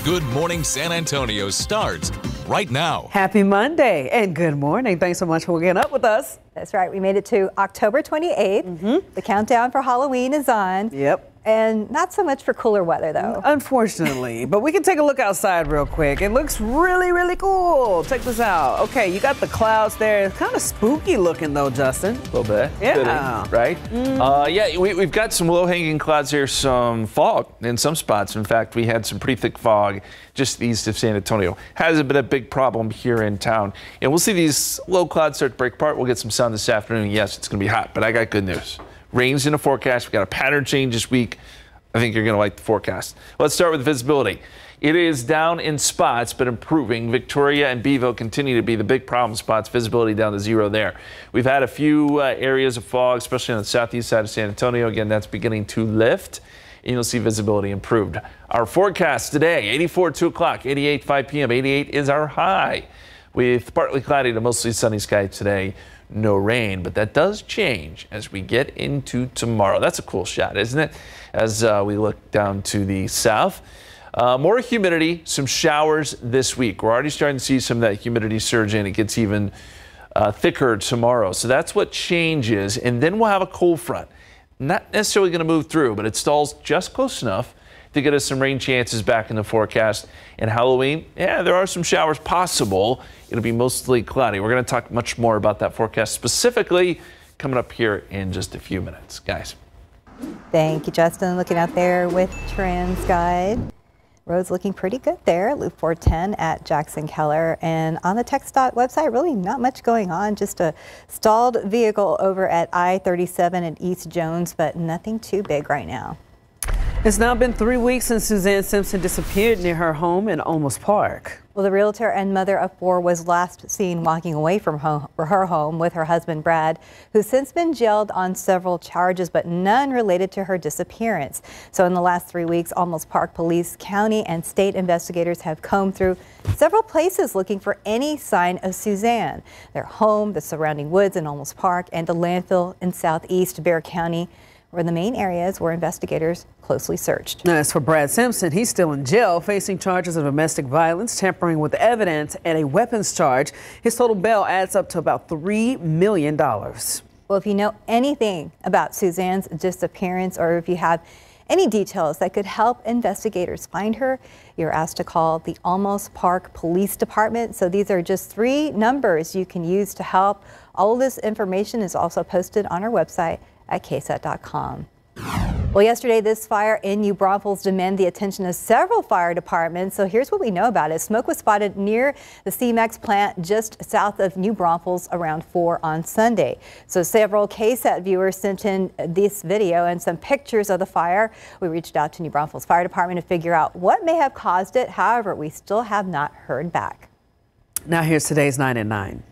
Good Morning San Antonio starts right now. Happy Monday and good morning. Thanks so much for getting up with us. That's right. We made it to October 28th. The countdown for Halloween is on. Yep. And not so much for cooler weather, though. Unfortunately, but we can take a look outside real quick. It looks really, really cool. Check this out. Okay, you got the clouds there. It's kind of spooky looking, though, Justin. A little bit. Yeah. Fitting, right? Yeah, we've got some low-hanging clouds here, some fog in some spots. In fact, we had some pretty thick fog just east of San Antonio. Hasn't been a big problem here in town. And we'll see these low clouds start to break apart. We'll get some sun this afternoon. Yes, it's going to be hot, but I got good news. Rain's in the forecast. We've got a pattern change this week. I think you're going to like the forecast. Let's start with visibility. It is down in spots, but improving. Victoria and Beeville continue to be the big problem spots. Visibility down to 0 there. We've had a few areas of fog, especially on the southeast side of San Antonio. Again, that's beginning to lift, and you'll see visibility improved. Our forecast today, 84 at 2 o'clock, 88 5 p.m. 88 is our high, with partly cloudy to mostly sunny skies today. No rain, but that does change as we get into tomorrow. That's a cool shot, isn't it? As we look down to the south. More humidity, some showers this week. We're already starting to see some of that humidity surge in. It gets even thicker tomorrow. So that's what changes. And then we'll have a cold front. Not necessarily going to move through, but it stalls just close enough to get us some rain chances back in the forecast. And Halloween, yeah, there are some showers possible. It'll be mostly cloudy. We're going to talk much more about that forecast specifically coming up here in just a few minutes. Guys. Thank you, Justin. Looking out there with Trans Guide. Roads looking pretty good there. Loop 410 at Jackson Keller. And on the TxDOT website, really not much going on. Just a stalled vehicle over at I-37 at East Jones, but nothing too big right now. It's now been 3 weeks since Suzanne Simpson disappeared near her home in Olmos Park. Well, the realtor and mother of 4 was last seen walking away from her home with her husband, Brad, who's since been jailed on several charges, but none related to her disappearance. So in the last 3 weeks, Olmos Park Police, county and state investigators have combed through several places looking for any sign of Suzanne. Their home, the surrounding woods in Olmos Park, and the landfill in southeast Bexar County were the main areas where investigators closely searched. Now, as for Brad Simpson, he's still in jail facing charges of domestic violence, tampering with evidence, and a weapons charge. His total bail adds up to about $3 million. Well, if you know anything about Suzanne's disappearance, or if you have any details that could help investigators find her, you're asked to call the Olmos Park Police Department. So these are just 3 numbers you can use to help. All of this information is also posted on our website at KSAT.com. Well, yesterday, this fire in New Braunfels demanded the attention of several fire departments. So here's what we know about it. Smoke was spotted near the CMEX plant just south of New Braunfels around 4 on Sunday. So several KSAT viewers sent in this video and some pictures of the fire. We reached out to New Braunfels Fire Department to figure out what may have caused it. However, we still have not heard back. Now here's today's 9 at 9.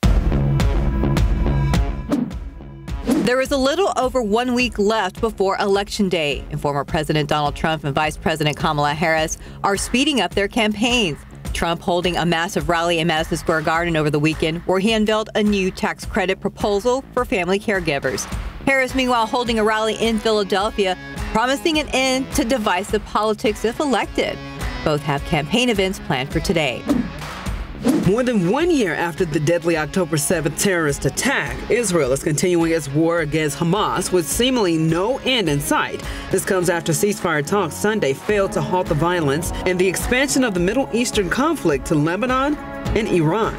There is a little over 1 week left before Election Day, and former President Donald Trump and Vice President Kamala Harris are speeding up their campaigns. Trump holding a massive rally in Madison Square Garden over the weekend, where he unveiled a new tax credit proposal for family caregivers. Harris, meanwhile, holding a rally in Philadelphia, promising an end to divisive politics if elected. Both have campaign events planned for today. More than 1 year after the deadly October 7th terrorist attack, Israel is continuing its war against Hamas with seemingly no end in sight. This comes after ceasefire talks Sunday failed to halt the violence and the expansion of the Middle Eastern conflict to Lebanon and Iran.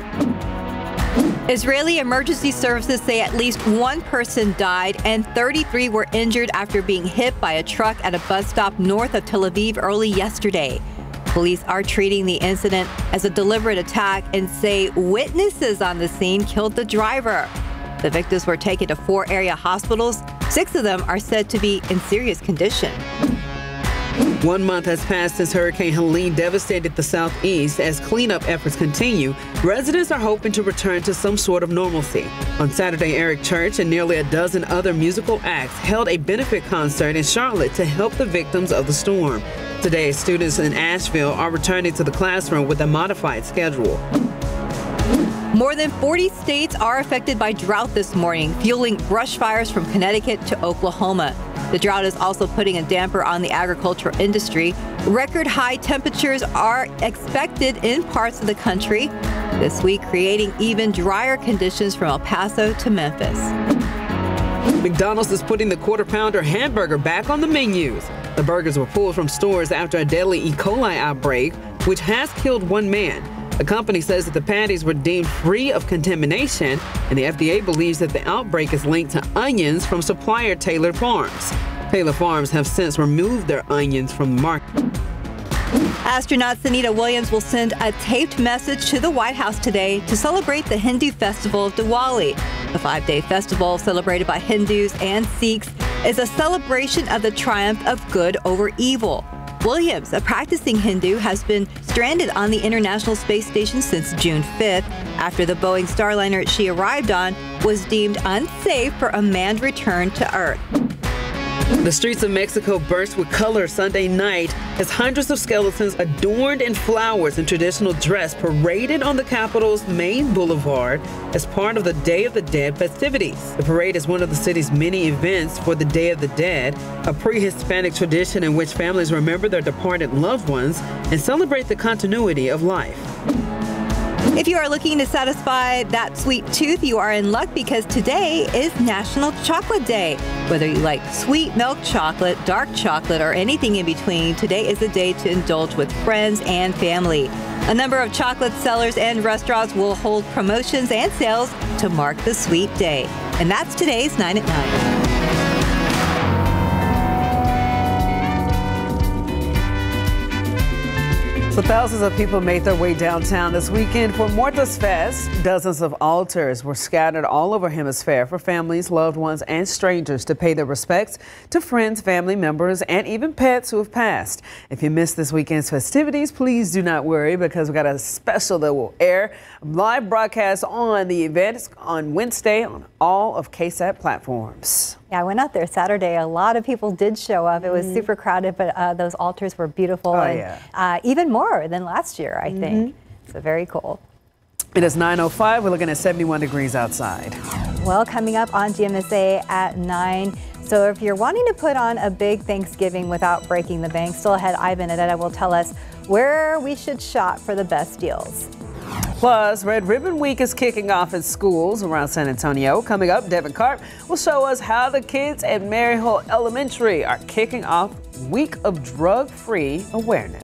Israeli emergency services say at least 1 person died and 33 were injured after being hit by a truck at a bus stop north of Tel Aviv early yesterday. Police are treating the incident as a deliberate attack and say witnesses on the scene killed the driver. The victims were taken to 4 area hospitals. 6 of them are said to be in serious condition. 1 month has passed since Hurricane Helene devastated the southeast. As cleanup efforts continue, residents are hoping to return to some sort of normalcy. On Saturday, Eric Church and nearly a dozen other musical acts held a benefit concert in Charlotte to help the victims of the storm. Today, students in Asheville are returning to the classroom with a modified schedule. More than 40 states are affected by drought this morning, fueling brush fires from Connecticut to Oklahoma. The drought is also putting a damper on the agricultural industry. Record high temperatures are expected in parts of the country this week, creating even drier conditions from El Paso to Memphis. McDonald's is putting the Quarter Pounder hamburger back on the menus. The burgers were pulled from stores after a deadly E. coli outbreak, which has killed one man. The company says that the patties were deemed free of contamination, and the FDA believes that the outbreak is linked to onions from supplier Taylor Farms. Taylor Farms have since removed their onions from the market. Astronaut Sunita Williams will send a taped message to the White House today to celebrate the Hindu festival of Diwali. The 5-day festival, celebrated by Hindus and Sikhs, is a celebration of the triumph of good over evil. Williams, a practicing Hindu, has been stranded on the International Space Station since June 5th after the Boeing Starliner she arrived on was deemed unsafe for a manned return to Earth. The streets of Mexico burst with color Sunday night as hundreds of skeletons adorned in flowers and traditional dress paraded on the capital's main boulevard as part of the Day of the Dead festivities. The parade is one of the city's many events for the Day of the Dead, a pre-Hispanic tradition in which families remember their departed loved ones and celebrate the continuity of life. If you are looking to satisfy that sweet tooth, you are in luck because today is National Chocolate Day. Whether you like sweet milk chocolate, dark chocolate, or anything in between, today is the day to indulge with friends and family. A number of chocolate sellers and restaurants will hold promotions and sales to mark the sweet day. And that's today's 9 at 9. So thousands of people made their way downtown this weekend for Muertos Fest. Dozens of altars were scattered all over Hemisphere for families, loved ones, and strangers to pay their respects to friends, family members, and even pets who have passed. If you missed this weekend's festivities, please do not worry because we got a special that will air live broadcast on the event on Wednesday on all of KSAT platforms. Yeah, I went out there Saturday. A lot of people did show up. It was super crowded, but those altars were beautiful even more than last year, I think. So very cool. It is 9:05. We're looking at 71 degrees outside. Well, coming up on GMSA at 9. So if you're wanting to put on a big Thanksgiving without breaking the bank, still ahead, Ivan Adetta will tell us where we should shop for the best deals. Plus, Red Ribbon Week is kicking off in schools around San Antonio. Coming up, Devin Karp will show us how the kids at Mary Hull Elementary are kicking off Week of Drug-Free Awareness.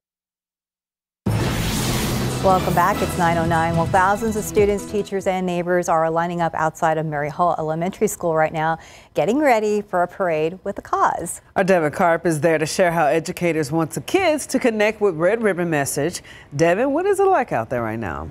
Welcome back. It's 9:09. Well, thousands of students, teachers, and neighbors are lining up outside of Mary Hull Elementary School right now, getting ready for a parade with a cause. Our Devin Karp is there to share how educators want the kids to connect with Red Ribbon message. Devin, what is it like out there right now?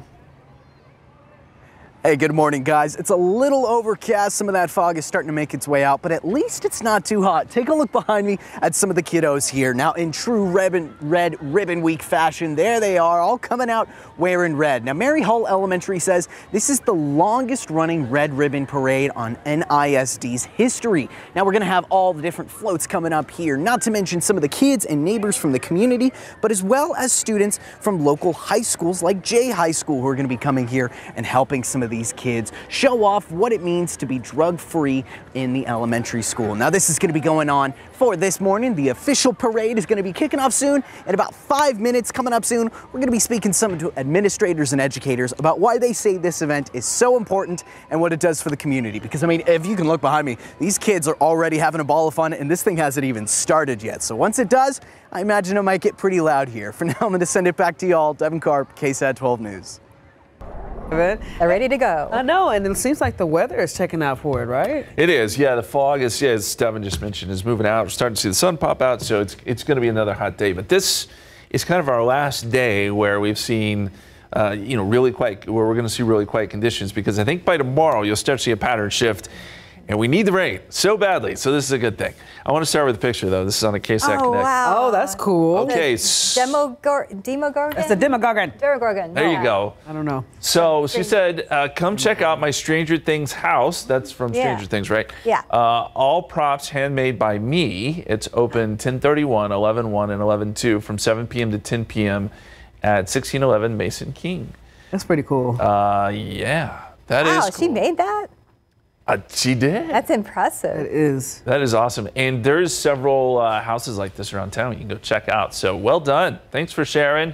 Hey, good morning, guys. It's a little overcast. Some of that fog is starting to make its way out, but at least it's not too hot. Take a look behind me at some of the kiddos here. Now, in true Red Ribbon Week fashion, there they are, all coming out wearing red. Now, Mary Hull Elementary says this is the longest running Red Ribbon Parade on NISD's history. Now, we're going to have all the different floats coming up here, not to mention some of the kids and neighbors from the community, but as well as students from local high schools like Jay High School who are going to be coming here and helping some of these kids show off what it means to be drug-free in the elementary school. Now, this is going to be going on for this morning. The official parade is going to be kicking off soon. In about 5 minutes coming up soon, we're going to be speaking to administrators and educators about why they say this event is so important and what it does for the community. Because, I mean, if you can look behind me, these kids are already having a ball of fun, and this thing hasn't even started yet. So once it does, I imagine it might get pretty loud here. For now, I'm going to send it back to y'all. Devin Karp, KSAT 12 News. They're ready to go. I know, and it seems like the weather is checking out for it, right? It is, yeah. The fog is, yeah, as Devin just mentioned, is moving out. We're starting to see the sun pop out, so it's going to be another hot day. But this is kind of our last day where we've seen, really quiet, where we're going to see really quiet conditions, because I think by tomorrow you'll start to see a pattern shift. And we need the rain so badly, so this is a good thing. I want to start with a picture, though. This is on a KSAT Connect. Wow. Oh, that's cool. Okay. Demogorgon? It's the Demogorgon. Demogorgon. There you go. I don't know. So she said, come check out my Stranger Things house. That's from Stranger Things, right? Yeah. All props handmade by me. It's open 10/31, 11/1, and 11/2 from 7 p.m. to 10 p.m. at 1611 Mason King. That's pretty cool. Yeah, that is cool. She made that? She did. That's impressive. It is. That is awesome. And there's several houses like this around town you can go check out. So well done. Thanks for sharing.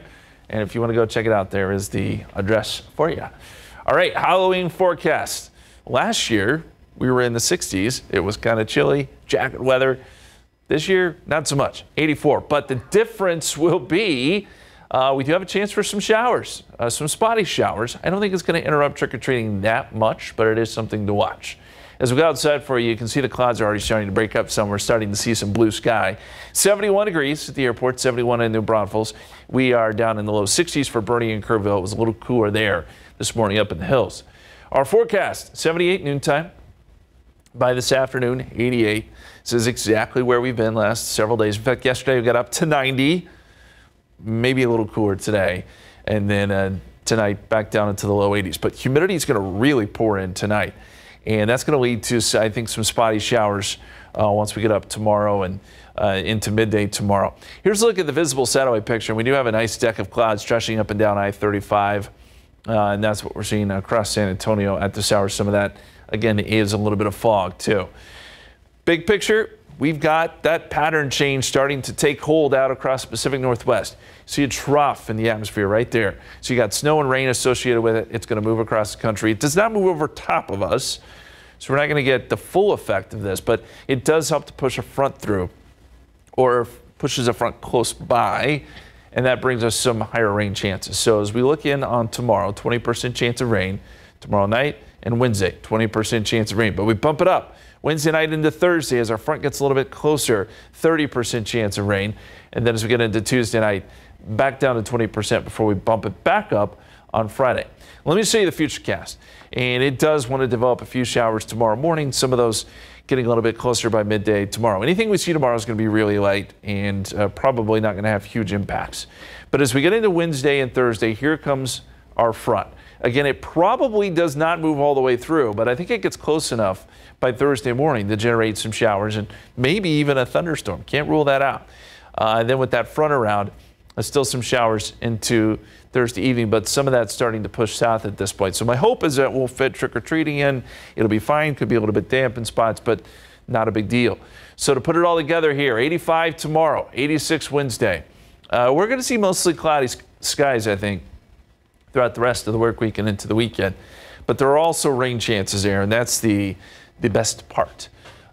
And if you want to go check it out, there is the address for you. All right, Halloween forecast. Last year, we were in the 60s. It was kind of chilly, jacket weather. This year, not so much, 84. But the difference will be we do have a chance for some showers, some spotty showers. I don't think it's going to interrupt trick-or-treating that much, but it is something to watch. As we go outside for you, you can see the clouds are already starting to break up some. We're starting to see some blue sky. 71 degrees at the airport, 71 in New Braunfels. We are down in the low 60s for Bernie and Kerrville. It was a little cooler there this morning up in the hills. Our forecast, 78 noontime. By this afternoon, 88. This is exactly where we've been last several days. In fact, yesterday we got up to 90, maybe a little cooler today. And then tonight back down into the low 80s. But humidity is going to really pour in tonight. And that's going to lead to, I think, some spotty showers once we get up tomorrow and into midday tomorrow. Here's a look at the visible satellite picture. We do have a nice deck of clouds stretching up and down I-35. And that's what we're seeing across San Antonio at this hour. Some of that, again, is a little bit of fog, too. Big picture, we've got that pattern change starting to take hold out across the Pacific Northwest. See a trough in the atmosphere right there. So you got snow and rain associated with it. It's going to move across the country. It does not move over top of us, so we're not going to get the full effect of this, but it does help to push a front through or pushes a front close by, and that brings us some higher rain chances. So as we look in on tomorrow, 20% chance of rain tomorrow night, and Wednesday, 20% chance of rain. But we bump it up Wednesday night into Thursday as our front gets a little bit closer, 30% chance of rain. And then as we get into Tuesday night, back down to 20% before we bump it back up on Friday. Let me show you the futurecast. And it does want to develop a few showers tomorrow morning, some of those getting a little bit closer by midday tomorrow. Anything we see tomorrow is going to be really light and probably not going to have huge impacts. But as we get into Wednesday and Thursday, here comes our front. Again, it probably does not move all the way through, but I think it gets close enough by Thursday morning to generate some showers and maybe even a thunderstorm. Can't rule that out. And then with that front around, still some showers into Thursday evening, but some of that's starting to push south at this point. So my hope is that we'll fit trick-or-treating in. It'll be fine. Could be a little bit damp in spots, but not a big deal. So to put it all together here, 85 tomorrow, 86 Wednesday. We're going to see mostly cloudy skies, I think, throughout the rest of the work week and into the weekend. But there are also rain chances there, and that's the best part.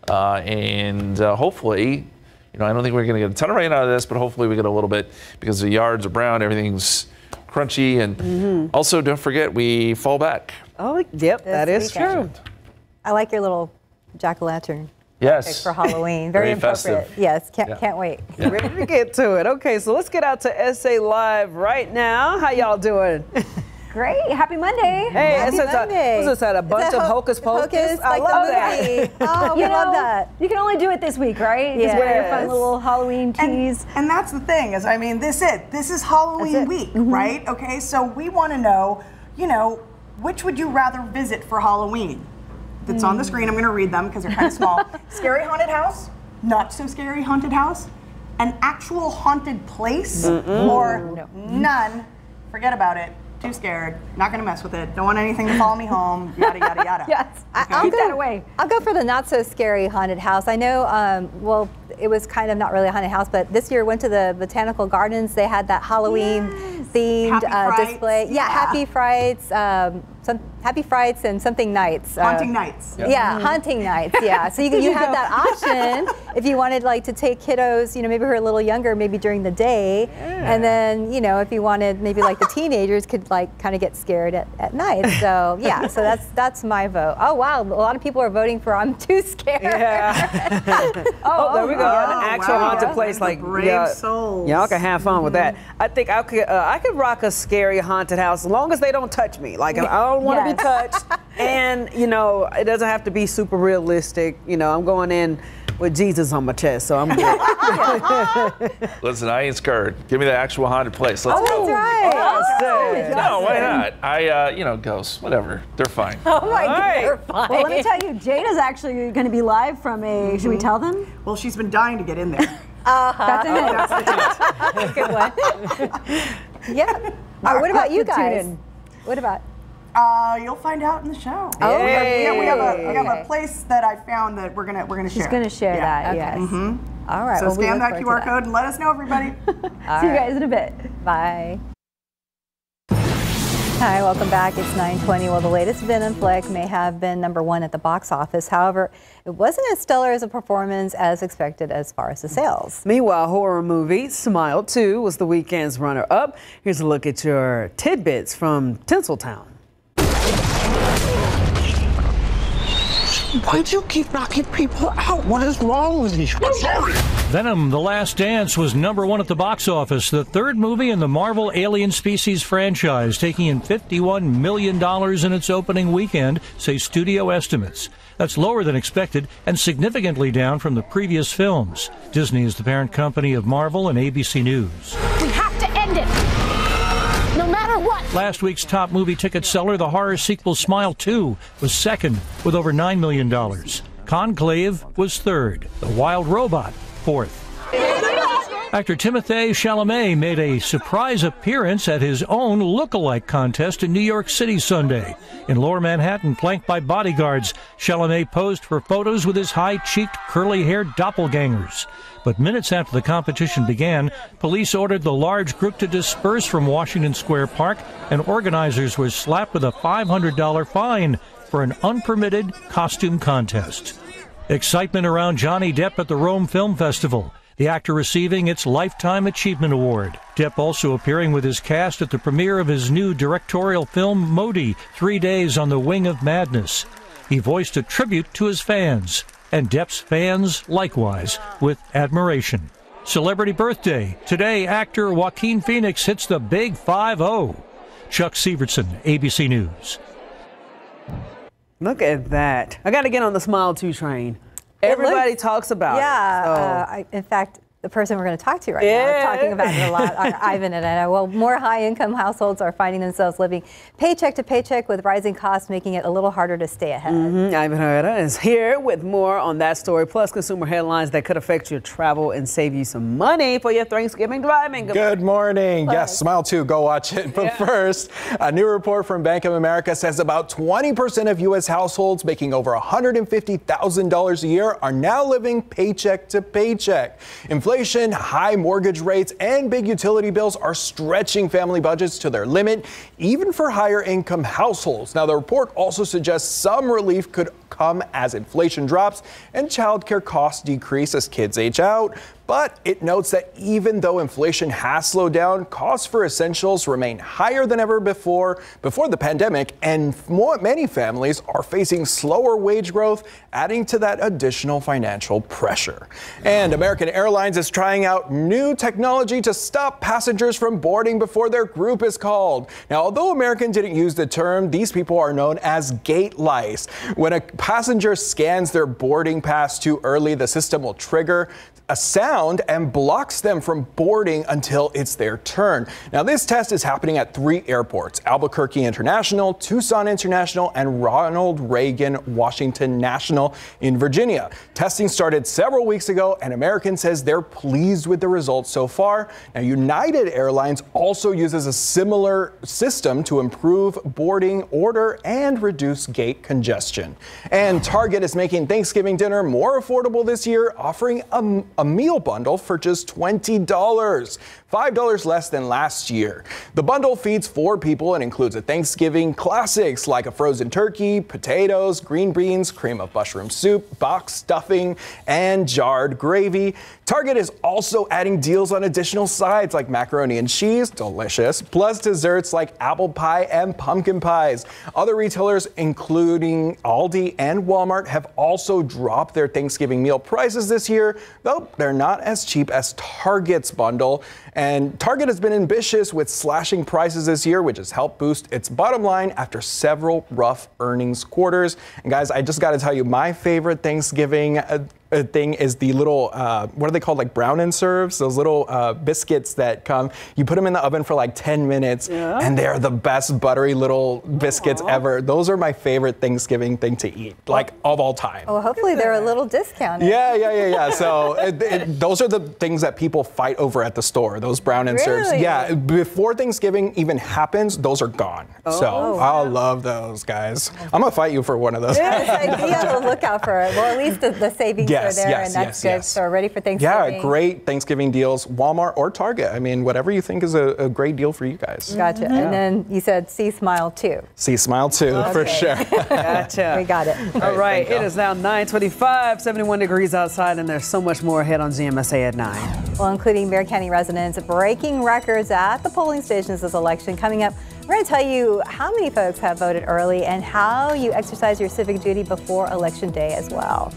Hopefully, I don't think we're going to get a ton of rain out of this, but hopefully we get a little bit because the yards are brown, everything's crunchy, and also don't forget we fall back. Oh, yep, that is true. I like your little jack-o'-lantern. Yes. For Halloween. Very appropriate. Festive. Yes, can't wait. Yeah. Ready to get to it. Okay, so let's get out to SA Live right now. How y'all doing? Great. Happy Monday. Hey, Happy Monday. Was this at a bunch of hocus pocus? I like love the that. Oh, we love that. You can only do it this week, right? Just wear your fun little Halloween tees. And that's the thing is, this is Halloween week, right? Okay, so we want to know, which would you rather visit for Halloween? That's on the screen. I'm going to read them because they're kind of small. Scary haunted house, not so scary haunted house, an actual haunted place, or none. Forget about it. Too scared. Not going to mess with it. Don't want anything to follow me home. Yada yada yada. Yes. I'll Keep that away. I'll go for the not so scary haunted house. I know. Well, it was kind of not really a haunted house, but this year went to the Botanical Gardens. They had that Halloween themed display. Yeah, Happy Frights. Some Happy Frights and something nights. Haunting nights. Yeah, haunting nights. Yeah. So you have that option if you wanted to take kiddos, maybe who are a little younger, maybe during the day, and then if you wanted maybe the teenagers could kind of get scared at night. So yeah, so that's my vote. Oh wow, a lot of people are voting for I'm too scared. Yeah. There we go. An actual haunted place brave souls. Y'all can have fun with that. I think I could rock a scary haunted house as long as they don't touch me. I don't want to be touched, and it doesn't have to be super realistic. I'm going in with Jesus on my chest, so I'm good. Listen, I ain't scared. Give me the actual haunted place. Let's go. That's right. No, why not? Ghosts, whatever. They're fine. Oh my God, they're fine. Well, let me tell you, Jada's actually going to be live from a. Should we tell them? Well, she's been dying to get in there. That's it. That's the hint. Good one. Yeah. What about you guys? What about? You'll find out in the show. Oh, we have a place that I found that we're gonna share. She's gonna share that. Okay. Yes. All right. So well, scan that QR code and let us know, everybody. See you guys in a bit. Bye. Hi, welcome back. It's 9:20. Well, the latest Venom flick may have been #1 at the box office. However, it wasn't as stellar as a performance as expected as far as the sales. Meanwhile, horror movie Smile 2 was the weekend's runner-up. Here's a look at your tidbits from Tinseltown. Why do you keep knocking people out? What is wrong with you? I'm sorry. Venom: The Last Dance was #1 at the box office, the third movie in the Marvel Alien Species franchise, taking in $51 million in its opening weekend, say studio estimates. That's lower than expected and significantly down from the previous films. Disney is the parent company of Marvel and ABC News. We have to end it, no matter what. Last week's top movie ticket seller, the horror sequel Smile 2, was second with over $9 million. Conclave was third. The Wild Robot, fourth. Actor Timothée Chalamet made a surprise appearance at his own look-alike contest in New York City Sunday. In Lower Manhattan, flanked by bodyguards, Chalamet posed for photos with his high-cheeked, curly-haired doppelgangers. But minutes after the competition began, police ordered the large group to disperse from Washington Square Park, and organizers were slapped with a $500 fine for an unpermitted costume contest. Excitement around Johnny Depp at the Rome Film Festival, the actor receiving its Lifetime Achievement Award. Depp also appearing with his cast at the premiere of his new directorial film Modi, 3 Days on the Wing of Madness. He voiced a tribute to his fans, and Depp's fans likewise, with admiration. Celebrity birthday. Today, actor Joaquin Phoenix hits the big 5-0. Chuck Severson, ABC News. Look at that. I got to get on the Smile 2 train. Everybody talks about it. Yeah, in fact, the person we're going to talk to right now is talking about it a lot, Ivan and I. Well, more high-income households are finding themselves living paycheck to paycheck with rising costs, making it a little harder to stay ahead. Ivan Herrera is here with more on that story, plus consumer headlines that could affect your travel and save you some money for your Thanksgiving driving. Good morning. Yes, Smile 2, go watch it. But first, a new report from Bank of America says about 20% of U.S. households making over $150,000 a year are now living paycheck to paycheck. Inflation, high mortgage rates, and big utility bills are stretching family budgets to their limit, even for higher income households. Now, the report also suggests some relief could come as inflation drops and childcare costs decrease as kids age out. But it notes that even though inflation has slowed down, costs for essentials remain higher than ever before the pandemic, and many families are facing slower wage growth, adding to that additional financial pressure. And American Airlines is trying out new technology to stop passengers from boarding before their group is called. Now, although American didn't use the term, these people are known as gate lice. When a passenger scans their boarding pass too early, the system will trigger a sound and blocks them from boarding until it's their turn. Now, this test is happening at 3 airports: Albuquerque International, Tucson International, and Ronald Reagan Washington National in Virginia. Testing started several weeks ago, and American says they're pleased with the results so far. Now, United Airlines also uses a similar system to improve boarding order and reduce gate congestion. And Target is making Thanksgiving dinner more affordable this year, offering a meal bundle for just $20, $5 less than last year. The bundle feeds 4 people and includes a Thanksgiving classics like a frozen turkey, potatoes, green beans, cream of mushroom soup, box stuffing, and jarred gravy. Target is also adding deals on additional sides like macaroni and cheese, delicious, plus desserts like apple pie and pumpkin pies. Other retailers, including Aldi and Walmart, have also dropped their Thanksgiving meal prices this year, though they're not as cheap as Target's bundle. And Target has been ambitious with slashing prices this year, which has helped boost its bottom line after several rough earnings quarters. And guys, I just got to tell you, my favorite Thanksgiving thing is the little, what are they called, like brown and serves? Those little biscuits that come, you put them in the oven for like 10 minutes, and they're the best buttery little biscuits ever. Those are my favorite Thanksgiving thing to eat, like of all time. Well, hopefully they're a little discounted. Yeah. So those are the things that people fight over at the store, those brown and serves. Yeah, before Thanksgiving even happens, those are gone. So I love those, guys. I'm gonna fight you for one of those. Yes, be on the lookout for it. Well, at least the savings are there, and that's good. So ready for Thanksgiving. Yeah, great Thanksgiving deals, Walmart or Target. I mean, whatever you think is a great deal for you guys. Gotcha. And then you said see Smile too. See Smile too, for sure. Gotcha. We got it. All right, it is now 9:25, 71 degrees outside, and there's so much more ahead on ZMSA at 9. Well, including Bexar County residents breaking records at the polling stations this election. Coming up, we're going to tell you how many folks have voted early and how you exercise your civic duty before Election Day as well.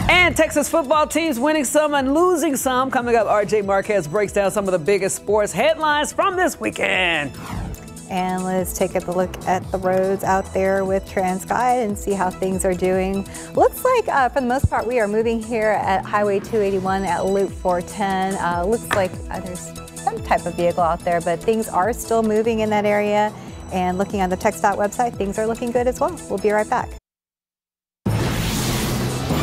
And Texas football teams winning some and losing some. Coming up, RJ Marquez breaks down some of the biggest sports headlines from this weekend. And let's take a look at the roads out there with TransGuide and see how things are doing. Looks like, for the most part, we are moving here at Highway 281 at Loop 410. Looks like there's some type of vehicle out there, but things are still moving in that area. And looking on the TxDOT website, things are looking good as well. We'll be right back.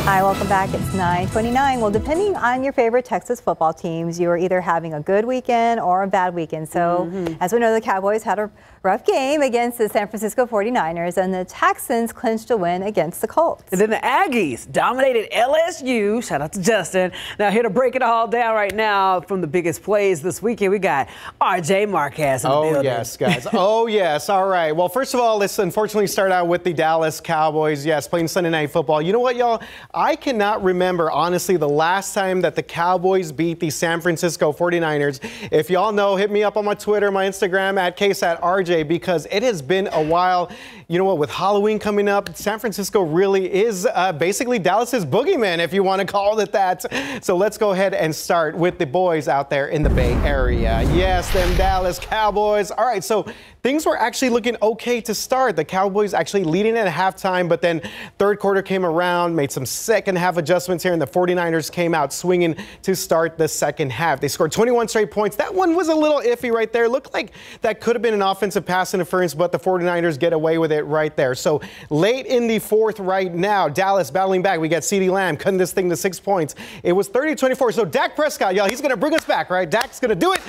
Hi, welcome back. It's 9:29. Well, depending on your favorite Texas football teams, you are either having a good weekend or a bad weekend. So, as we know, the Cowboys had a rough game against the San Francisco 49ers, and the Texans clinched a win against the Colts. And then the Aggies dominated LSU. Shout out to Justin. Now, here to break it all down right now from the biggest plays this weekend, we got RJ Marquez in the building. Yes, guys. Oh, yes. All right. Well, first of all, let's unfortunately start out with the Dallas Cowboys. Yes, playing Sunday Night Football. You know what, y'all? I cannot remember, honestly, the last time that the Cowboys beat the San Francisco 49ers. If y'all know, hit me up on my Twitter, my Instagram, at KSAT RJ, because it has been a while. You know what, with Halloween coming up, San Francisco really is basically Dallas's boogeyman, if you want to call it that. So let's go ahead and start with the boys out there in the Bay Area. Yes, them Dallas Cowboys. All right, so things were actually looking okay to start. The Cowboys actually leading at halftime, but then third quarter came around, made some second half adjustments here, and the 49ers came out swinging to start the second half. They scored 21 straight points. That one was a little iffy right there. Looked like that could have been an offensive pass interference, but the 49ers get away with it right there. So late in the fourth right now, Dallas battling back. We got CeeDee Lamb cutting this thing to 6 points. It was 30-24. So Dak Prescott, y'all, he's going to bring us back, right? Dak's going to do it.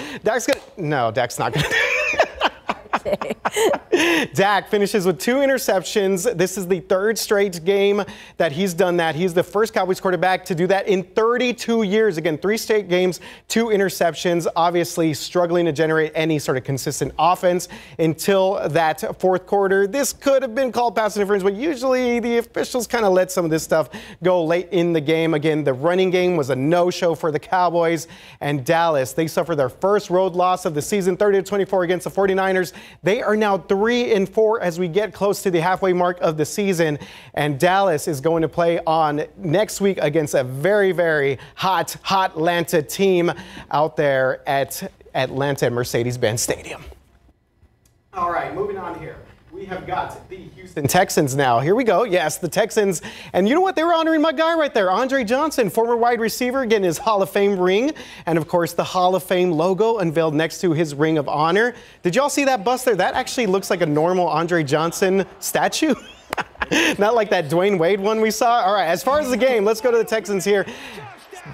No, Dak's not going to do it. Dak finishes with 2 interceptions. This is the third straight game that he's done that. He's the first Cowboys quarterback to do that in 32 years. Again, 3 straight games, 2 interceptions, obviously struggling to generate any sort of consistent offense until that fourth quarter. This could have been called pass interference, but usually the officials kind of let some of this stuff go late in the game. Again, the running game was a no-show for the Cowboys, and Dallas, they suffered their first road loss of the season, 30-24 against the 49ers. They are now 3-4 as we get close to the halfway mark of the season. And Dallas is going to play on next week against a very, very hot Atlanta team out there at Atlanta Mercedes-Benz Stadium. All right, moving on here. We have got the Houston Texans now. Here we go. Yes, the Texans. And you know what? They were honoring my guy right there, Andre Johnson, former wide receiver, getting his Hall of Fame ring. And, of course, the Hall of Fame logo unveiled next to his Ring of Honor. Did y'all see that bust there? That actually looks like a normal Andre Johnson statue. Not like that Dwayne Wade one we saw. All right, as far as the game, let's go to the Texans here.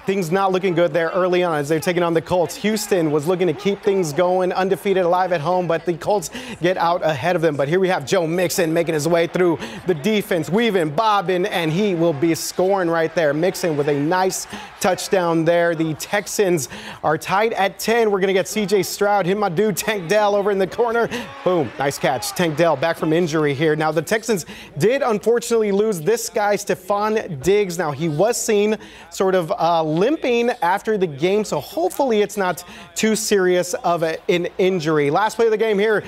Things not looking good there early on as they're taking on the Colts. Houston was looking to keep things going, undefeated, alive at home, but the Colts get out ahead of them. But here we have Joe Mixon making his way through the defense, weaving, bobbing, and he will be scoring right there. Mixon with a nice touchdown there. The Texans are tied at 10. We're going to get C.J. Stroud, hit my dude Tank Dell over in the corner. Boom, nice catch. Tank Dell back from injury here. Now, the Texans did unfortunately lose this guy, Stephon Diggs. Now, he was seen sort of limping after the game, so hopefully it's not too serious of an injury. Last play of the game here.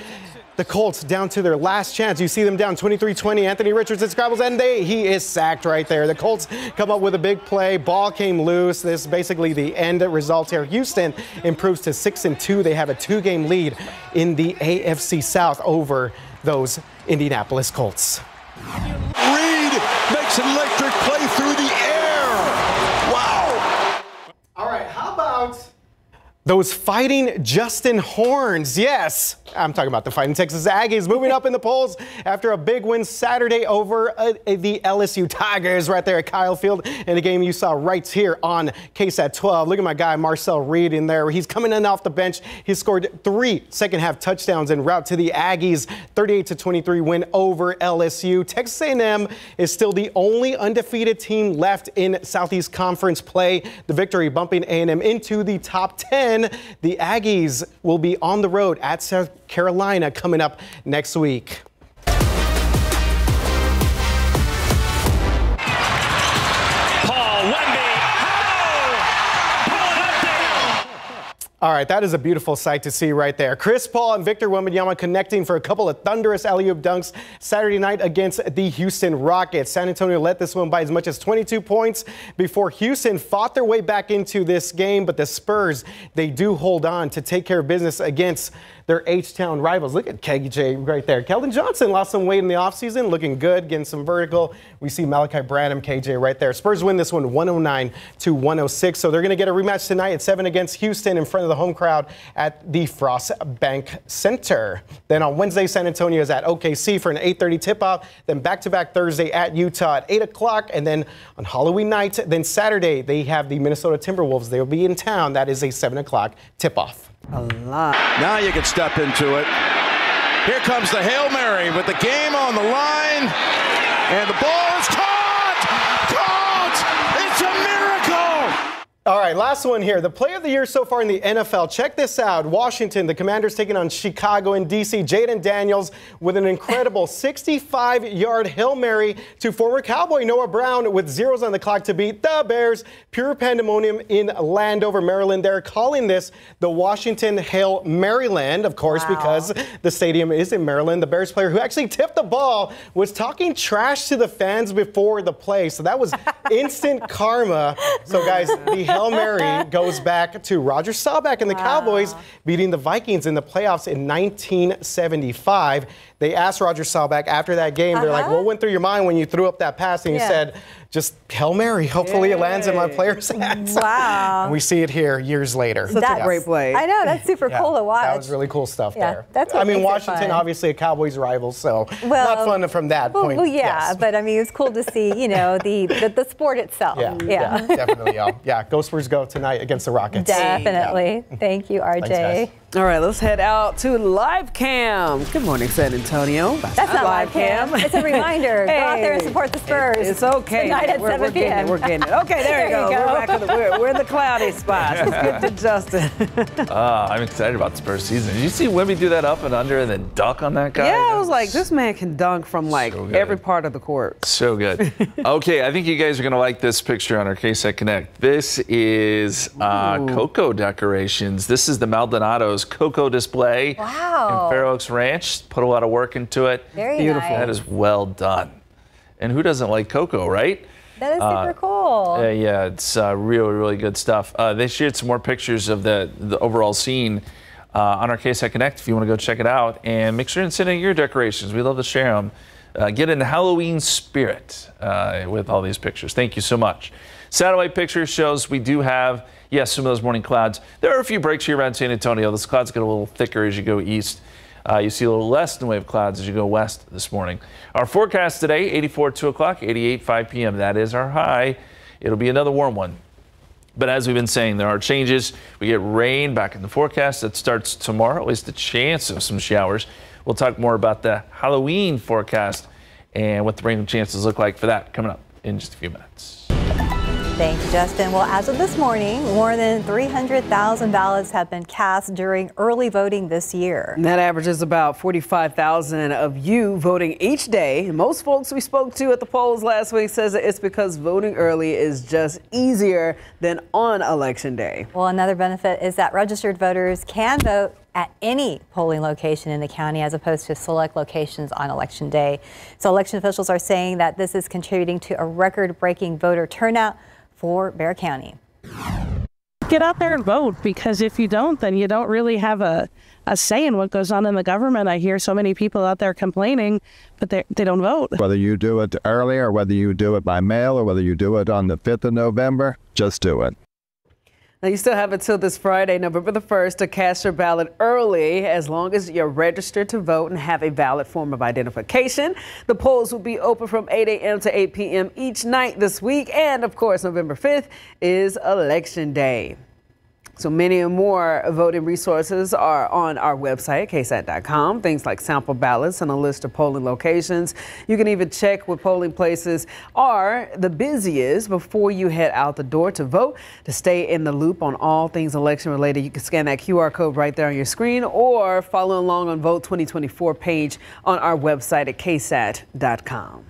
The Colts down to their last chance. You see them down 23-20. Anthony Richardson scrambles, and he is sacked right there. The Colts come up with a big play. Ball came loose. This is basically the end result here. Houston improves to 6-2. They have a 2-game lead in the AFC South over those Indianapolis Colts. Reed makes an electric play through the air. Those fighting Justin Horns. Yes, I'm talking about the Fighting Texas Aggies moving up in the polls after a big win Saturday over the LSU Tigers right there at Kyle Field in a game you saw right here on KSAT 12. Look at my guy Marcel Reed in there. He's coming in off the bench. He scored 3 second-half touchdowns en route to the Aggies' 38-23 win over LSU. Texas A&M is still the only undefeated team left in Southeast Conference play. The victory bumping A&M into the top 10. The Aggies will be on the road at South Carolina coming up next week. All right, that is a beautiful sight to see right there. Chris Paul and Victor Wembanyama connecting for a couple of thunderous alley-oop dunks Saturday night against the Houston Rockets. San Antonio led this one by as much as 22 points before Houston fought their way back into this game. But the Spurs, they do hold on to take care of business against their H-Town rivals. Look at KJ right there. Keldon Johnson lost some weight in the offseason, looking good, getting some vertical. We see Malachi Branham, KJ right there. Spurs win this one 109-106. So they're going to get a rematch tonight at 7 against Houston in front of the home crowd at the Frost Bank Center. Then on Wednesday, San Antonio is at OKC for an 8:30 tip-off. Then back-to-back Thursday at Utah at 8 o'clock. And then on Halloween night, then Saturday, they have the Minnesota Timberwolves. They will be in town. That is a 7 o'clock tip-off. A lot. Now you can step into it. Here comes the Hail Mary with the game on the line. And the ball is caught! Caught! It's a miracle! All right, last one here. The play of the year so far in the NFL. Check this out. Washington, the Commanders taking on Chicago and D.C. Jaden Daniels with an incredible 65-yard Hail Mary to former Cowboy Noah Brown with zeros on the clock to beat the Bears. Pure pandemonium in Landover, Maryland. They're calling this the Washington Hail Maryland, of course, because the stadium is in Maryland. The Bears player who actually tipped the ball was talking trash to the fans before the play. So that was instant karma. So, guys, the Hail Mary goes back to Roger Staubach and the Cowboys beating the Vikings in the playoffs in 1975. They asked Roger Staubach after that game, they're like, what went through your mind when you threw up that pass? And he said, just Hail Mary. Hopefully it lands in my player's hands. Wow. And we see it here years later. That's a great play. I know, that's super cool to watch. That was really cool stuff there. That's what I mean, makes it Washington, fun. obviously a Cowboys rival, so not fun from that point. Well, yeah, but I mean, it's cool to see, you know, the sport itself. Yeah, definitely. Yeah, go Spurs go tonight against the Rockets. Definitely. Thank you, RJ. Thanks, all right, let's head out to live cam. Good morning, San Antonio. That's not live cam. It's a reminder. Go out there and support the Spurs. It's okay. Tonight at 7 p.m. We're getting it. Okay, there you go. We're back we're in the cloudy spots. Let's get to Justin. I'm excited about the Spurs season. Did you see Wemby do that up and under and then dunk on that guy? Yeah, I was like, this man can dunk from like every part of the court. So good. Okay, I think you guys are going to like this picture on our KSAT Connect. This is cocoa decorations. This is the Maldonado's cocoa display in Fair Oaks Ranch. Put a lot of work into it. Very beautiful. That is well done. And who doesn't like cocoa, right? That is super cool. Yeah, it's really, really good stuff. They shared some more pictures of the overall scene on our KSAT Connect if you want to go check it out. And make sure and send in your decorations. We love to share them. Get in the Halloween spirit with all these pictures. Thank you so much. Satellite picture shows we do have, yes, some of those morning clouds. There are a few breaks here around San Antonio. Those clouds get a little thicker as you go east. You see a little less in the way of clouds as you go west this morning. Our forecast today, 84 at 2 o'clock, 88 5 p.m. That is our high. It'll be another warm one. But as we've been saying, there are changes. We get rain back in the forecast. That starts tomorrow, at least a chance of some showers. We'll talk more about the Halloween forecast and what the rain chances look like for that coming up in just a few minutes. Thank you, Justin. Well, as of this morning, more than 300,000 ballots have been cast during early voting this year. And that averages about 45,000 of you voting each day. Most folks we spoke to at the polls last week says that it's because voting early is just easier than on election day. Well, another benefit is that registered voters can vote at any polling location in the county as opposed to select locations on election day. So election officials are saying that this is contributing to a record-breaking voter turnout for Bexar County. Get out there and vote, because if you don't, then you don't really have a say in what goes on in the government. I hear so many people out there complaining, but they don't vote. Whether you do it early or whether you do it by mail or whether you do it on the 5th of November, just do it. Now, you still have until this Friday, November the 1st, to cast your ballot early, as long as you're registered to vote and have a valid form of identification. The polls will be open from 8 a.m. to 8 p.m. each night this week. And, of course, November 5th is Election Day. So many more voting resources are on our website, KSAT.com. Things like sample ballots and a list of polling locations. You can even check what polling places are the busiest before you head out the door to vote. To stay in the loop on all things election related, you can scan that QR code right there on your screen or follow along on Vote 2024 page on our website at KSAT.com.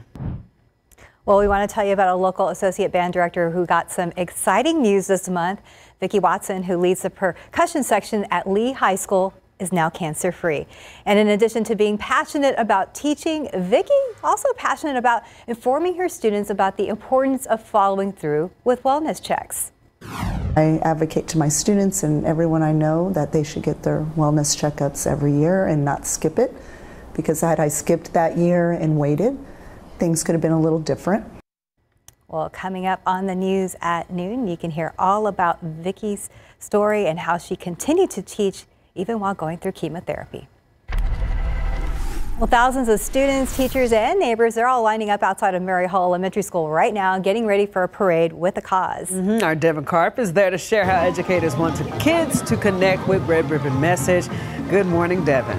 Well, we want to tell you about a local associate band director who got some exciting news this month. Vicki Watson, who leads the percussion section at Lee High School, is now cancer-free. And in addition to being passionate about teaching, Vicki also passionate about informing her students about the importance of following through with wellness checks. I advocate to my students and everyone I know that they should get their wellness checkups every year and not skip it, because had I skipped that year and waited, things could have been a little different. Well, coming up on the news at noon, you can hear all about Vicki's story and how she continued to teach even while going through chemotherapy. Well, thousands of students, teachers, and neighbors, they're all lining up outside of Mary Hall Elementary School right now, getting ready for a parade with a cause. Our Devin Karp is there to share how educators want kids to connect with Red Ribbon Message. Good morning, Devin.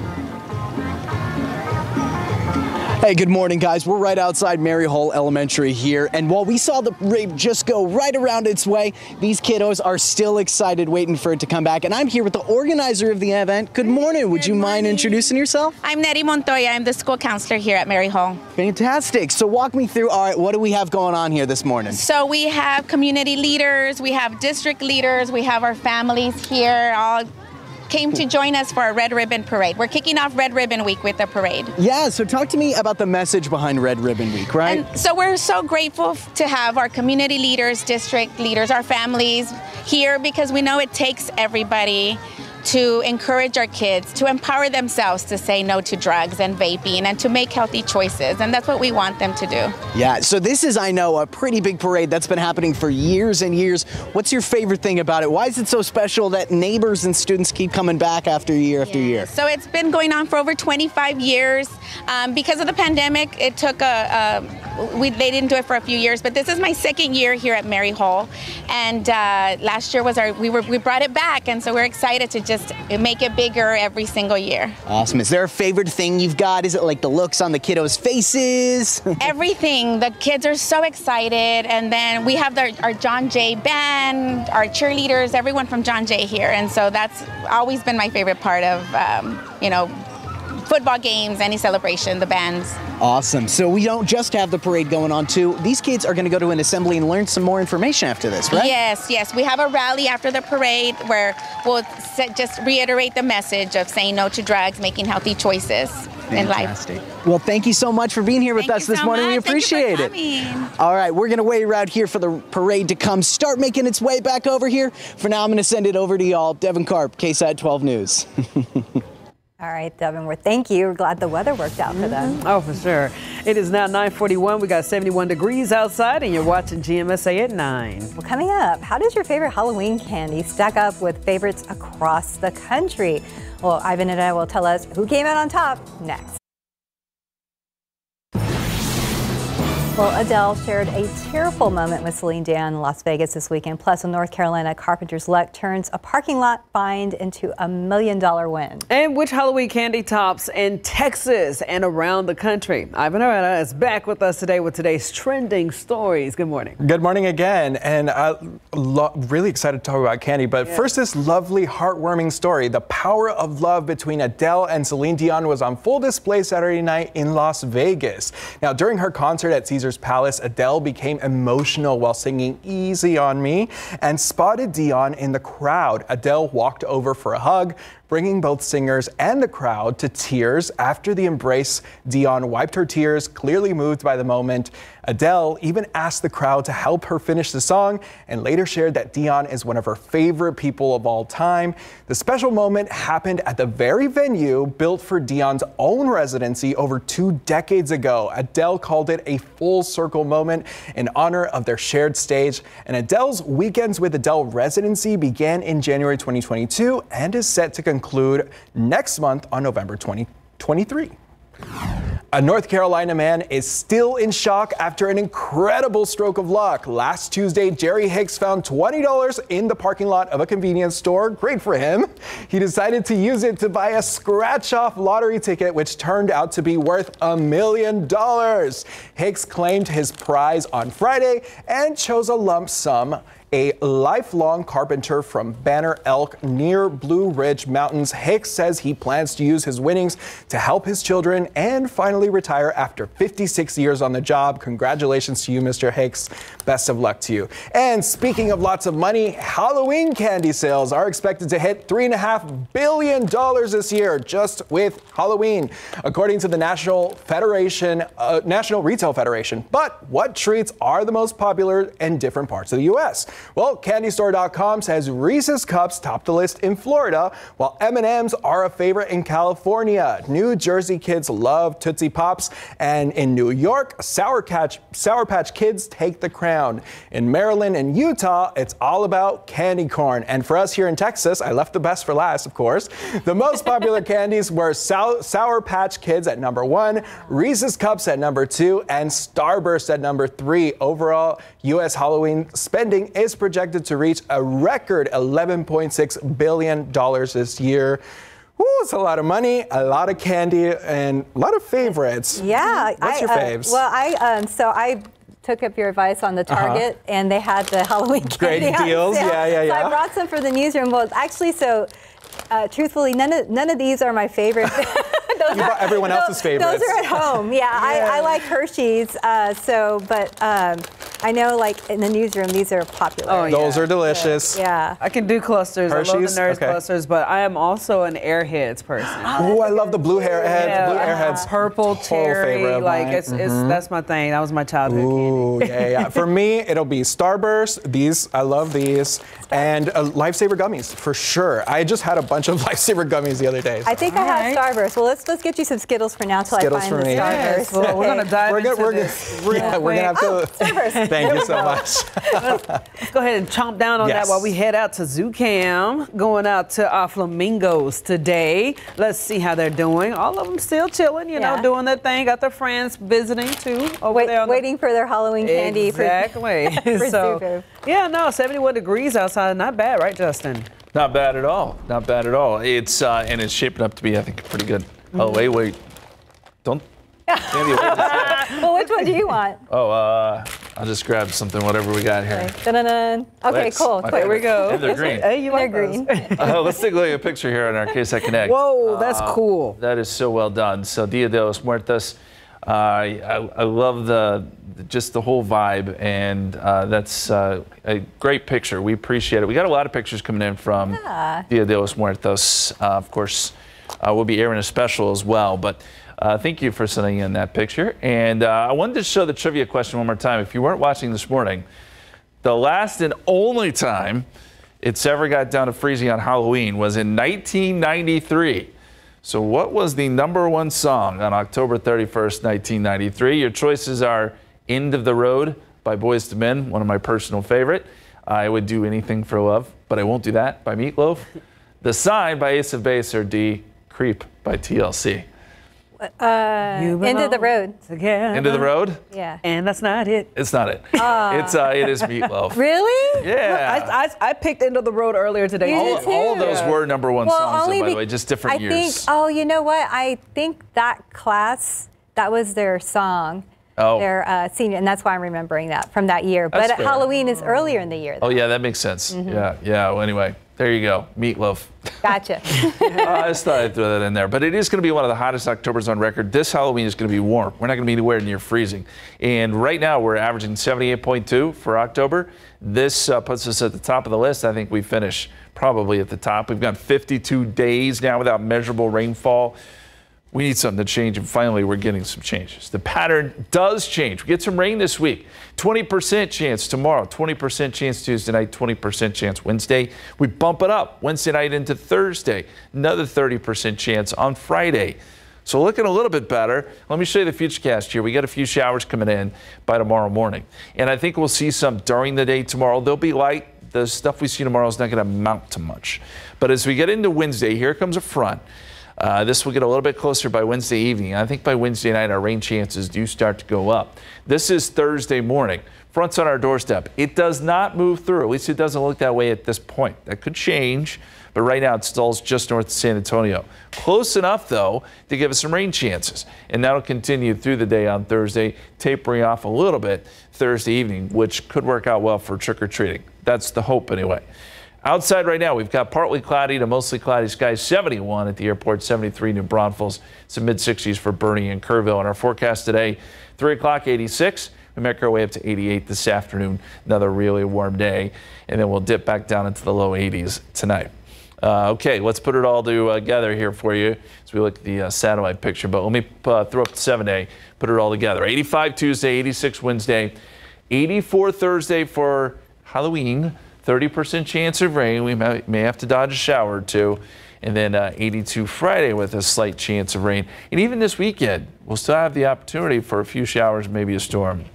Hey, good morning, guys. We're right outside Mary Hall Elementary here, and while we saw the parade just go right around its way, these kiddos are still excited waiting for it to come back. And I'm here with the organizer of the event. Good morning. Would you mind introducing yourself? I'm Nettie Montoya. I'm the school counselor here at Mary Hall. Fantastic. So walk me through, all right, what do we have going on here this morning? So we have community leaders, we have district leaders, we have our families here, all came to join us for a Red Ribbon Parade. We're kicking off Red Ribbon Week with a parade. Yeah, so talk to me about the message behind Red Ribbon Week, right? And so we're so grateful to have our community leaders, district leaders, our families here, because we know it takes everybody to encourage our kids to empower themselves to say no to drugs and vaping and to make healthy choices. And that's what we want them to do. Yeah, so this is, I know, a pretty big parade that's been happening for years and years. What's your favorite thing about it? Why is it so special that neighbors and students keep coming back after year after year? So it's been going on for over 25 years. Because of the pandemic, it took they didn't do it for a few years, but this is my second year here at Mary Hall. And last year was we brought it back, and so we're excited to just make it bigger every single year. Awesome. Is there a favorite thing you've got? Is it like the looks on the kiddos' faces? Everything. The kids are so excited, and then we have our John Jay band, our cheerleaders, everyone from John Jay here, and so that's always been my favorite part of, football games, any celebration, the bands. Awesome. So we don't just have the parade going on too. These kids are going to go to an assembly and learn some more information after this, right? Yes. We have a rally after the parade where we'll just reiterate the message of saying no to drugs, making healthy choices in life. Well, thank you so much for being here with us this morning. We appreciate it. All right, we're going to wait around here for the parade to come start making its way back over here. For now, I'm going to send it over to y'all. Devin Karp, KSAT 12 News. All right, Devin, thank you. We're glad the weather worked out for them. Oh, for sure. It is now 9:41. We got 71 degrees outside, and you're watching GMSA at 9. Well, coming up, how does your favorite Halloween candy stack up with favorites across the country? Well, Ivan and I will tell us who came out on top next. Well, Adele shared a tearful moment with Celine Dion in Las Vegas this weekend. Plus, in North Carolina, Carpenter's Luck turns a parking lot find into $1 million win. And which Halloween candy tops in Texas and around the country? Ivan Areta is back with us today with today's trending stories. Good morning. Good morning again. And really excited to talk about candy. But first, this lovely, heartwarming story. The power of love between Adele and Celine Dion was on full display Saturday night in Las Vegas. Now, during her concert at Caesars Palace, Adele became emotional while singing Easy on Me and spotted Dion in the crowd. Adele walked over for a hug, bringing both singers and the crowd to tears. After the embrace, Dion wiped her tears, clearly moved by the moment. Adele even asked the crowd to help her finish the song and later shared that Dion is one of her favorite people of all time. The special moment happened at the very venue built for Dion's own residency over 2 decades ago. Adele called it a full circle moment in honor of their shared stage. And Adele's Weekends with Adele residency began in January 2022 and is set to conclude next month on November 2023. A North Carolina man is still in shock after an incredible stroke of luck. Last Tuesday, Jerry Hicks found $20 in the parking lot of a convenience store. Great for him. He decided to use it to buy a scratch-off lottery ticket, which turned out to be worth $1 million. Hicks claimed his prize on Friday and chose a lump sum. A lifelong carpenter from Banner Elk near Blue Ridge Mountains, Hicks says he plans to use his winnings to help his children and finally retire after 56 years on the job. Congratulations to you, Mr. Hicks. Best of luck to you. And speaking of lots of money, Halloween candy sales are expected to hit $3.5 billion this year just with Halloween, according to the National Retail Federation. But what treats are the most popular in different parts of the U.S.? Well, CandyStore.com says Reese's Cups top the list in Florida, while M&Ms are a favorite in California. New Jersey kids love Tootsie Pops, and in New York, Sour Patch Kids take the crown. In Maryland and Utah, it's all about candy corn. And for us here in Texas, I left the best for last, of course. The most popular candies were Sour Patch Kids at number 1, Reese's Cups at number 2, and Starburst at number 3. Overall, U.S. Halloween spending is projected to reach a record $11.6 billion this year. Ooh, it's a lot of money, a lot of candy, and a lot of favorites. Yeah. What's your faves? Well, I took up your advice on the Target, and they had the Halloween candy. Great deals. Yeah. So I brought some for the newsroom. Well, actually, truthfully, none of these are my favorite. You brought everyone else's favorites. Those are at home. Yeah, I like Hershey's. I know, like in the newsroom, these are popular. Oh, yeah. Those are delicious. Yeah. I can do clusters. Hershey's? I love the Nerds clusters, but I am also an Airheads person. Oh, I love the blue Airheads. Yeah, Blue Airheads. Purple cherry, like it's that's my thing. That was my childhood candy. Yeah. For me, it'll be Starburst. These, I love these, and Lifesaver gummies for sure. I just had a bunch of Lifesaver gummies the other day. I think I have Starburst. Well, let's get you some Skittles for now till Skittles I find for the me. Starburst. Yes. Well, we're gonna dive into this. We're gonna have to. Starburst. Thank you so much. Let's go ahead and chomp down on that while we head out to ZooCam. Going out to our flamingos today. Let's see how they're doing. All of them still chilling, you know, doing their thing. Got their friends visiting too. Waiting for their Halloween candy. Exactly. So, yeah, no, 71 degrees outside. Not bad, right, Justin? Not bad at all. Not bad at all. It's and it's shaping up to be, I think, pretty good. Oh, wait. Don't. Well, which one do you want? Oh, I'll just grab something, whatever we got here. Dun-dun-dun. Okay, cool. Here we go. And they're green. Hey, you like green. Let's take a look at a picture here on our KSAT Connect. Whoa, that's cool. That is so well done. So Dia de los Muertos. I love just the whole vibe, and that's a great picture. We appreciate it. We got a lot of pictures coming in from Dia de los Muertos. Of course, we'll be airing a special as well, but thank you for sending in that picture. And I wanted to show the trivia question one more time. If you weren't watching this morning, the last and only time it's ever got down to freezing on Halloween was in 1993. So what was the #1 song on October 31st, 1993? Your choices are End of the Road by Boyz II Men, one of my personal favorite. I Would Do Anything for Love, but I Won't Do That by Meatloaf. The Sign by Ace of Base, or D, Creep by TLC. End of the Road. End of the Road? Yeah. And that's not it. It's not it. It is Meatloaf. Really? Yeah. I picked End of the Road earlier today. All of those were #1 songs, though, by the way, just different years. You know what? I think that class, that was their song. Their senior, and that's why I'm remembering that from that year. But Halloween is earlier in the year, though. Oh, yeah, that makes sense. Yeah. Well, anyway, there you go. Meatloaf. Gotcha. I just thought I'd throw that in there. But it is going to be one of the hottest Octobers on record. This Halloween is going to be warm. We're not going to be anywhere near freezing. And right now, we're averaging 78.2 for October. This puts us at the top of the list. I think we finish probably at the top. We've got 52 days now without measurable rainfall. We need something to change, and finally we're getting some changes. The pattern does change. We get some rain this week. 20% chance tomorrow, 20% chance Tuesday night, 20% chance Wednesday. We bump it up Wednesday night into Thursday. Another 30% chance on Friday. So looking a little bit better. Let me show you the futurecast here. We got a few showers coming in by tomorrow morning. And I think we'll see some during the day tomorrow. They'll be light. The stuff we see tomorrow is not going to amount to much. But as we get into Wednesday, here comes a front. This will get a little bit closer by Wednesday evening. I think by Wednesday night, our rain chances do start to go up. This is Thursday morning. Front's on our doorstep. It does not move through. At least it doesn't look that way at this point. That could change, but right now it stalls just north of San Antonio. Close enough, though, to give us some rain chances. And that'll continue through the day on Thursday, tapering off a little bit Thursday evening, which could work out well for trick-or-treating. That's the hope anyway. Outside right now, we've got partly cloudy to mostly cloudy skies, 71 at the airport, 73 New Braunfels, some mid-60s for Bernie and Kerrville. And our forecast today, 3 o'clock, 86. We make our way up to 88 this afternoon, another really warm day. And then we'll dip back down into the low 80s tonight. Okay, let's put it all together here for you as we look at the satellite picture. But let me throw up the 7-day, put it all together. 85 Tuesday, 86 Wednesday, 84 Thursday for Halloween. 30% chance of rain. We may have to dodge a shower or two. And then 82 Friday with a slight chance of rain. And even this weekend, we'll still have the opportunity for a few showers, maybe a storm,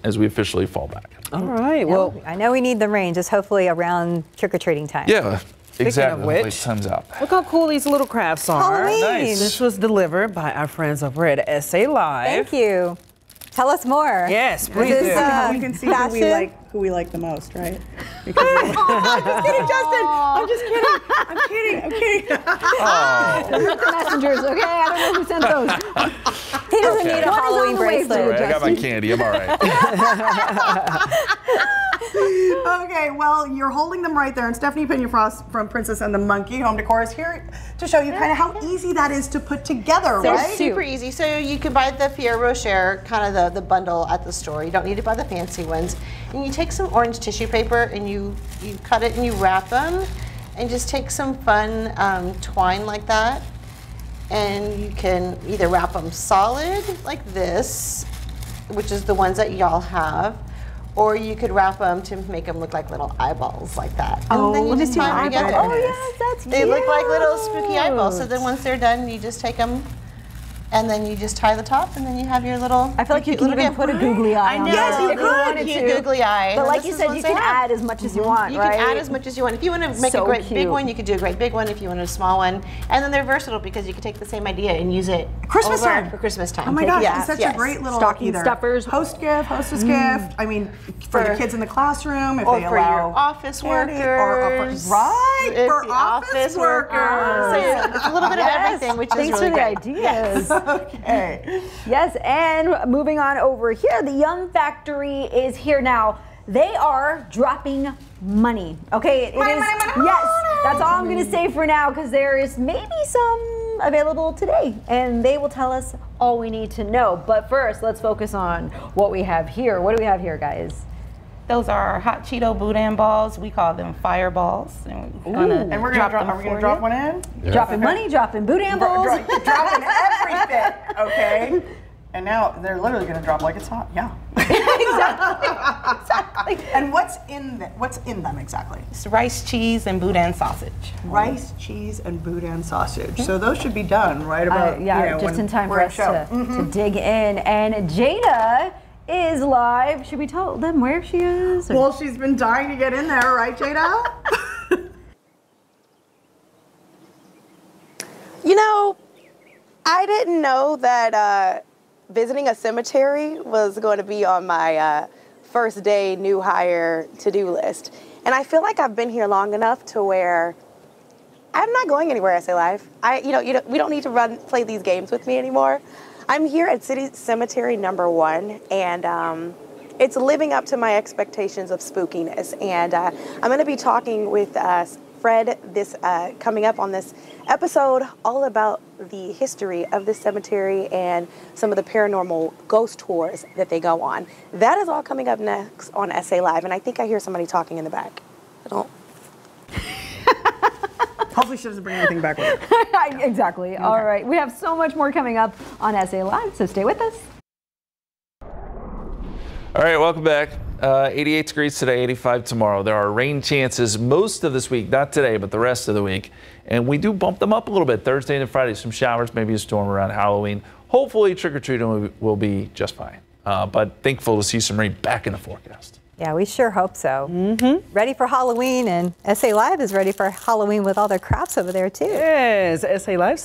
as we officially fall back. All right. Well, I know we need the rain, just hopefully around trick-or-treating time. Yeah. Exactly. Speaking of which, time's out. Look how cool these little crafts are. Halloween. Nice. This was delivered by our friends over at SA Live. Thank you. Tell us more. Yes, please do. You can see who we like the most, right? Because I'm just kidding, Justin. I'm kidding. Oh. The messengers, okay? I don't know who sent those. He doesn't need a Halloween bracelet. Right, I got my candy. I'm all right. Okay, well, you're holding them right there, and Stephanie Penafrost from Princess and the Monkey Home Decor is here to show you kind of how easy that is to put together, So right? It's super easy. So you can buy the Pierre Rocher, kind of the bundle at the store. You don't need to buy the fancy ones. And you take some orange tissue paper and you cut it and you wrap them, and just take some fun twine like that. And you can either wrap them solid like this, which is the ones that y'all have, or you could wrap them to make them look like little eyeballs like that. And then you just tie them together. Oh yes, that's They look like little spooky eyeballs. So then once they're done, you just take them and then you just tie the top, and then you have your little. I feel like you can even put a googly eye on yes, there you if you wanted could. to. Googly eye. But And like this you is said, what you they can have. add as much as you want, You right? can add as much as you want. If you want to make So a great big cute. one, you could do a great big one. If you want a small one, and then they're versatile because you can take the same idea and use it Christmas over time. for Christmas time. Oh my gosh, Yes, it's such yes. a great little Stocking either stuffers. Host gift, hostess gift. I mean, for the kids in the classroom, if Or they for allow your office candy, workers. right, If for the office workers. So it's a little bit of everything, which Thanks is really for the great. ideas. Okay. Yes, and moving on over here, the Yum Factory is here now. They are dropping money. Okay, it is. Yes, that's all I'm going to say for now, because there is maybe some available today, and they will tell us all we need to know. But first, let's focus on what we have here. What do we have here, guys? Those are hot Cheeto boudin balls. We call them fireballs. And we're And gonna we're drop gonna them are we gonna for drop you. one in? Yeah. Dropping money, dropping boudin balls. Dropping everything, okay? And now they're literally gonna drop like it's hot. Yeah. Exactly. And what's in them exactly? It's rice, cheese, and boudin sausage. Rice, cheese, and boudin sausage. So those should be done right about just in time for us to dig in. And Jada is live. Should we tell them where she is? Well, she's been dying to get in there, right, Jada? You know, I didn't know that visiting a cemetery was going to be on my first day new hire to-do list. And I feel like I've been here long enough to where I'm not going anywhere at SA Live. We don't need to play these games with me anymore. I'm here at City Cemetery number 1, and it's living up to my expectations of spookiness. And I'm going to be talking with Fred coming up on this episode all about the history of this cemetery and some of the paranormal ghost tours that they go on. That is all coming up next on SA Live, and I think I hear somebody talking in the back. I don't. Hopefully she doesn't bring anything back with her. Exactly. Okay. All right. We have so much more coming up on SA Live, so stay with us. All right, welcome back. 88 degrees today, 85 tomorrow. There are rain chances most of this week, not today, but the rest of the week. And we do bump them up a little bit. Thursday and Friday, some showers, maybe a storm around Halloween. Hopefully, trick-or-treating will be just fine. But thankful to see some rain back in the forecast. Yeah, we sure hope so. Ready for Halloween, and SA Live is ready for Halloween with all their crafts over there, too. Yes, SA Live.